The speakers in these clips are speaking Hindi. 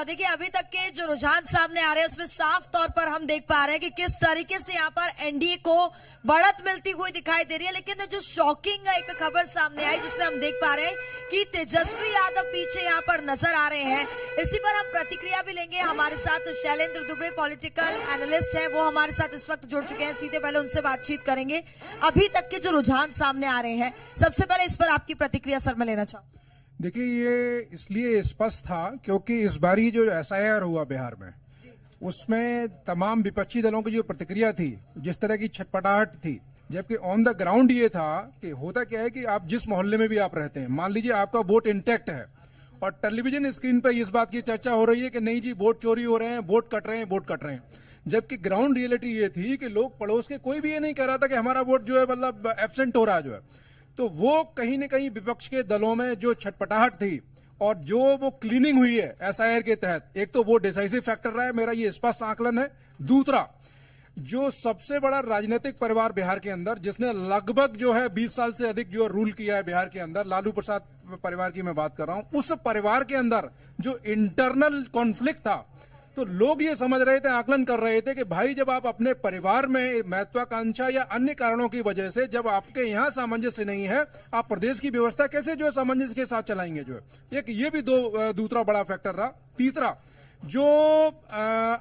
देखिए अभी तक के जो रुझान सामने आ रहे हैं उसमें साफ तौर पर हम देख पा रहे हैं कि किस तरीके से यहाँ पर एनडीए को बढ़त मिलती हुई दिखाई दे रही है। लेकिन जो शॉकिंग एक खबर सामने आई जिसमें हम देख पा रहे हैं कि तेजस्वी यादव पीछे यहाँ पर नजर आ रहे हैं। इसी पर हम प्रतिक्रिया भी लेंगे। हमारे साथ शैलेंद्र दुबे पॉलिटिकल एनालिस्ट है, वो हमारे साथ इस वक्त जुड़ चुके हैं। सीधे पहले उनसे बातचीत करेंगे। अभी तक के जो रुझान सामने आ रहे हैं, सबसे पहले इस पर आपकी प्रतिक्रिया सर मैं लेना चाहूँ। देखिए, ये इसलिए स्पष्ट था क्योंकि इस बारी जो एसआईआर हुआ बिहार में, उसमें तमाम विपक्षी दलों की जो प्रतिक्रिया थी, जिस तरह की छटपटाहट थी, जबकि ऑन द ग्राउंड ये था कि होता क्या है कि आप जिस मोहल्ले में भी आप रहते हैं, मान लीजिए आपका वोट इंटैक्ट है और टेलीविजन स्क्रीन पर इस बात की चर्चा हो रही है कि नहीं जी वोट चोरी हो रहे हैं, वोट कट रहे हैं, वोट कट रहे हैं, जबकि ग्राउंड रियलिटी ये थी कि लोग पड़ोस के कोई भी ये नहीं कह रहा था कि हमारा वोट जो है मतलब एब्सेंट हो रहा है जो है। तो वो कहीं न कहीं विपक्ष के दलों में जो छटपटाहट थी और जो वो क्लीनिंग हुई है एसआईआर के तहत, एक तो वो डिसाइसिव फैक्टर रहा है, मेरा ये स्पष्ट आकलन है। दूसरा, जो सबसे बड़ा राजनीतिक परिवार बिहार के अंदर जिसने लगभग जो है 20 साल से अधिक जो रूल किया है बिहार के अंदर, लालू प्रसाद परिवार की मैं बात कर रहा हूं, उस परिवार के अंदर जो इंटरनल कॉन्फ्लिक्ट था, तो लोग ये समझ रहे थे, आकलन कर रहे थे कि भाई जब आप अपने परिवार में महत्वाकांक्षा या अन्य कारणों की वजह से जब आपके यहाँ सामंजस्य नहीं है, आप प्रदेश की व्यवस्था कैसे जो है सामंजस्य के साथ चलाएंगे जो है। एक ये भी दूसरा बड़ा फैक्टर रहा। तीसरा, जो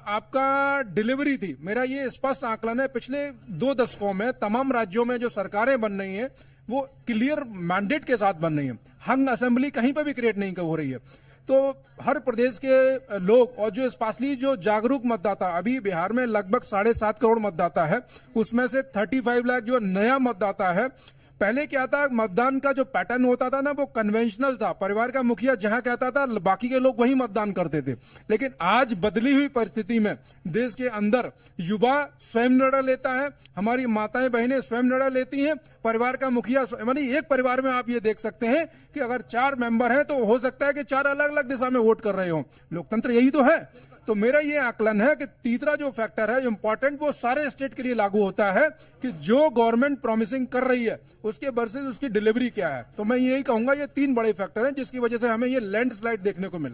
आपका डिलीवरी थी, मेरा ये स्पष्ट आकलन है, पिछले 2 दशकों में तमाम राज्यों में जो सरकारें बन रही हैं वो क्लियर मैंडेट के साथ बन रही हैं। हंग असेंबली कहीं पर भी क्रिएट नहीं हो रही है। तो हर प्रदेश के लोग और जो स्पेशली जो जागरूक मतदाता, अभी बिहार में लगभग 7.5 करोड़ मतदाता है, उसमें से 35 लाख जो नया मतदाता है। पहले क्या था, मतदान का जो पैटर्न होता था ना वो कन्वेंशनल था, परिवार का मुखिया जहां कहता था बाकी के लोग वही मतदान करते थे। लेकिन आज बदली हुई परिस्थिति में देश के अंदर युवा स्वयं निर्णय लेता है, हमारी माताएं बहनें स्वयं निर्णय लेती हैं, परिवार का मुखिया यानी एक परिवार में आप ये देख सकते हैं कि अगर 4 मेंबर हैं तो हो सकता है कि 4 अलग अलग दिशा में वोट कर रहे हो। लोकतंत्र यही तो है। तो मेरा ये आकलन है कि तीसरा जो फैक्टर है इंपॉर्टेंट, वो सारे स्टेट के लिए लागू होता है कि जो गवर्नमेंट प्रॉमिसिंग कर रही है उसके वर्सेस उसकी डिलीवरी क्या है। तो मैं यही कहूंगा ये 3 बड़े फैक्टर हैं जिसकी वजह से हमें ये लैंडस्लाइड देखने को मिल रहा है।